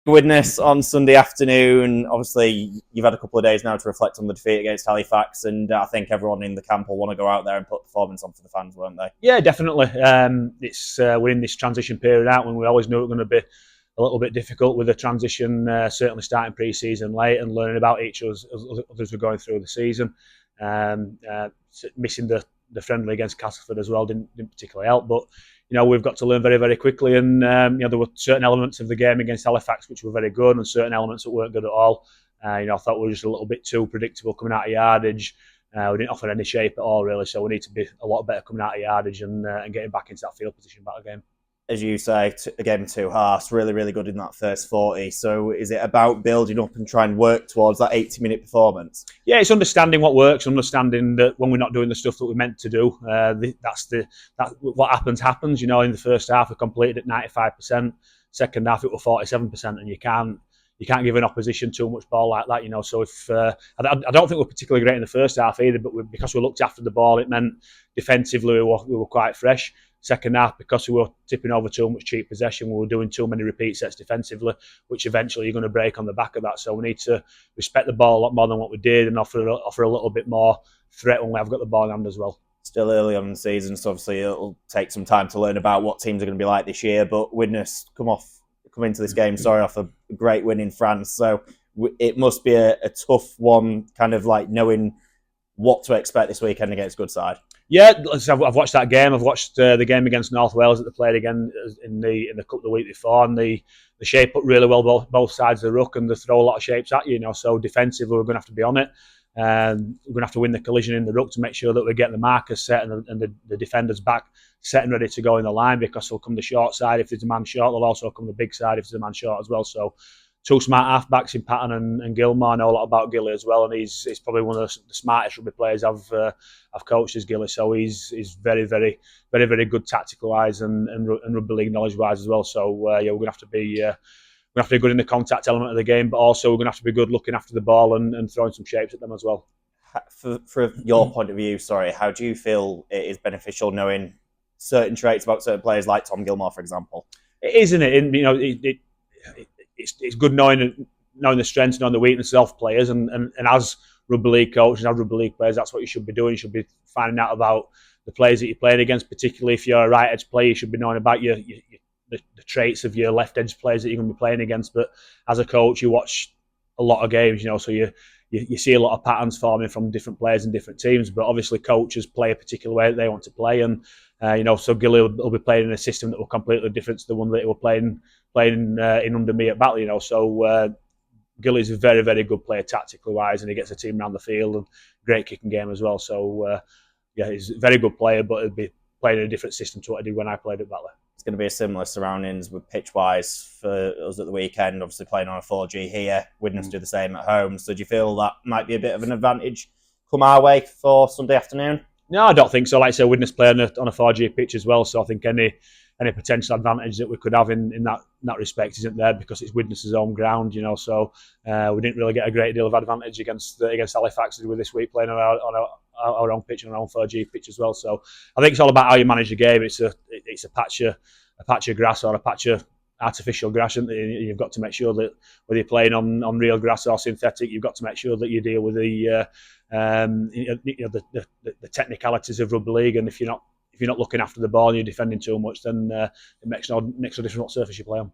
Widnes on Sunday afternoon. Obviously, you've had a couple of days now to reflect on the defeat against Halifax, and I think everyone in the camp will want to go out there and put performance on for the fans, won't they? Yeah, definitely. We're in this transition period out when we always knew it was going to be a little bit difficult with the transition, certainly starting pre-season late and learning about each other as we're going through the season. Missing the friendly against Castleford as well didn't particularly help, but we've got to learn very, very quickly, and there were certain elements of the game against Halifax which were very good and certain elements that weren't good at all. I thought we were just a little bit too predictable coming out of yardage. We didn't offer any shape at all, really, so we need to be a lot better coming out of yardage and getting back into that field position back again. As you say, a game of two halves, really, really good in that first 40. So is it about building up and trying to work towards that 80-minute performance? Yeah, it's understanding what works, understanding that when we're not doing the stuff that we're meant to do, what happens. In the first half, we completed at 95%. Second half, it was 47%, and you can't give an opposition too much ball like that. So if I don't think we're particularly great in the first half either, but because we looked after the ball, it meant defensively we were quite fresh. Second half, because we were tipping over too much cheap possession, we were doing too many repeat sets defensively, which eventually you're going to break on the back of that. So we need to respect the ball a lot more than what we did and offer a little bit more threat when we have got the ball in hand as well. Still early on in the season, so obviously it'll take some time to learn about what teams are going to be like this year. But Widnes come into this game, off a great win in France. So it must be a tough one, kind of like knowing what to expect this weekend against a good side. Yeah, I've watched that game. I've watched the game against North Wales that they played again in the cup the week before, and they shape up really well both sides of the ruck, and they throw a lot of shapes at you. So defensively, we're going to have to be on it. We're going to have to win the collision in the ruck to make sure that we get the markers set and the defenders back set and ready to go in the line, because they'll come the short side if there's a man short. They'll also come the big side if there's a man short as well. So two smart halfbacks in Patton and Gilmore. I know a lot about Gilly as well, and he's probably one of the smartest rugby players I've coached as Gilly. So he's very, very, very, very good tactical wise and rugby league knowledge wise as well. So we're going to have to be. We're going to have to be good in the contact element of the game, but also we're going to have to be good looking after the ball and throwing some shapes at them as well. For your point of view, how do you feel it is beneficial knowing certain traits about certain players like Tom Gilmore, for example? It is, isn't it? It's good knowing the strengths, knowing the weaknesses of players, and as rugby league coaches, as rugby league players, that's what you should be doing. You should be finding out about the players that you're playing against, particularly if you're a right edge player. You should be knowing about the traits of your left edge players that you're going to be playing against. But as a coach, you watch a lot of games, so you see a lot of patterns forming from different players in different teams. But obviously, coaches play a particular way that they want to play, and so Gilly will be playing in a system that will completely different to the one that he was playing in under me at Battle. So Gilly's a very, very good player tactically wise, and he gets the team around the field, and great kicking game as well. So he's a very good player, but he'll be playing in a different system to what I did when I played at Batley. It's going to be a similar surroundings with pitch-wise for us at the weekend, obviously playing on a 4G here. Widnes do the same at home. So do you feel that might be a bit of an advantage come our way for Sunday afternoon? No, I don't think so. Like I say, Widnes play on a 4G pitch as well, so I think any potential advantage that we could have in that respect isn't there, because it's Widnes' home ground, So we didn't really get a great deal of advantage against Halifax with this week playing on our own pitch and our own 4G pitch as well. So I think it's all about how you manage the game. It's a patch of grass or a patch of artificial grass, and you've got to make sure that whether you're playing on real grass or synthetic, you've got to make sure that you deal with the technicalities of rugby league. And if you're not looking after the ball and you're defending too much, then it makes no difference what surface you play on.